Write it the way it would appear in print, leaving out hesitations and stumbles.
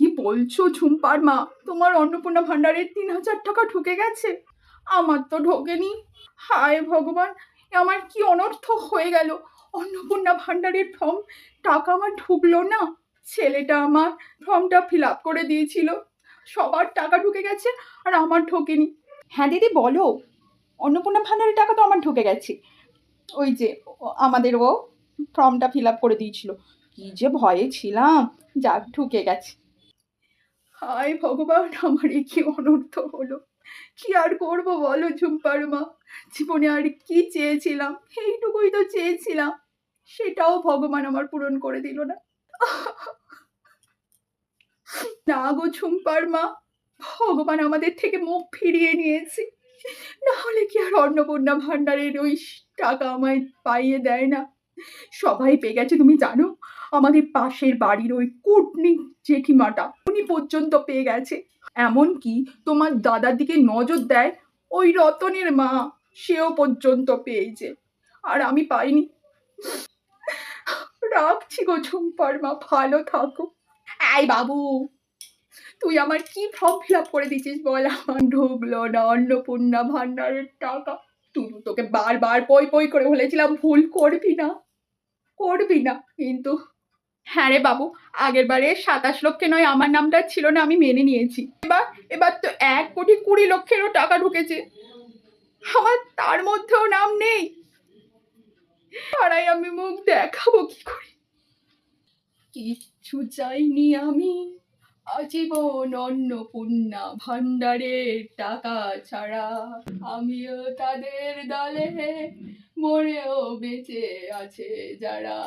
কি বলছো ঝুম্পার মা, তোমার অন্নপূর্ণা ভান্ডারের 3,000 টাকা ঢুকে গেছে? আমার তো ঢোকেনি। হায় ভগবান, আমার কি অনর্থক হয়ে গেল। অন্নপূর্ণা ভান্ডারের ফর্ম টাকা আমার ঢুকলো না। ছেলেটা আমার ফর্মটা ফিল আপ করে দিয়েছিল, সবার টাকা ঢুকে গেছে আর আমার ঢোকেনি। হ্যাঁ দিদি বলো, অন্নপূর্ণা ভান্ডারের টাকা তো আমার ঢুকে গেছে। ওই যে আমাদের ও ফর্মটা ফিল আপ করে দিয়েছিল, কি যে ভয়ে ছিলাম। যাক, ঢুকে গেছে। হায় ভগবান, আমার এ কি অনর্থ হলো। কি আর করবো বলো ঝুম্পার মা, জীবনে আর কি চেয়েছিলাম, এইটুকুই তো চেয়েছিলাম, সেটাও ভগবান আমার পূরণ করে দিল না। না গো ঝুম্পার মা, ভগবান আমাদের থেকে মুখ ফিরিয়ে নিয়েছে, না হলে কি আর অন্নপূর্ণা ভান্ডারের ওই টাকা আমায় পাইয়ে দেয় না। সবাই পেয়ে গেছে, তুমি জানো, আমাদের পাশের বাড়ির ওই কুটনি জেঠিমাটা, উনি পর্যন্ত পেয়ে গেছে। এমনকি তোমার দাদার দিকে নজর দেয় ওই রতনের মা, সেও পর্যন্ত পেয়েছে, আর আমি পাইনি। রাখছি গো ঝুম্পার মা, ভালো থাকো। এই বাবু, তুই আমার কি ফর্ম ফিল আপ করে দিচ্ছিস বল, আমার ঢুকলো না অন্নপূর্ণা ভান্ডারের টাকা। তুই, তোকে বারবার পই পই করে বলেছিলাম ভুল করবি না, করবি না, কিন্তু হ্যাঁ রে বাবু, আগের বারে 27 লক্ষে নয় আমার নামটা ছিল না, আমি মেনে নিয়েছি। এবার তো 1,20,00,000-ও টাকা ঢুকেছে, আমার তার মধ্যেও নাম নেই। পাড়ায় আমি মুখ দেখাবো কি করে? কিচ্ছু চাইনি আমি আজীবন অন্নপূর্ণা ভান্ডারের টাকা ছাড়া, আমিও তাদের দলে, মরেও বেঁচে আছে যারা।